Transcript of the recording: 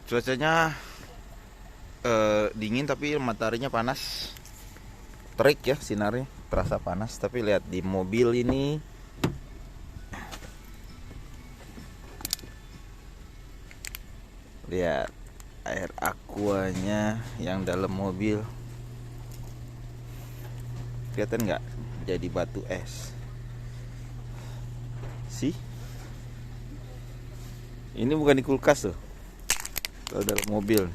Cuacanya dingin tapi mataharinya panas. Terik ya sinarnya, terasa panas. Tapi lihat di mobil ini, lihat air aquanya yang dalam mobil. Kelihatan nggak? Jadi batu es. Sih, ini bukan di kulkas tuh, kalau dalam mobil.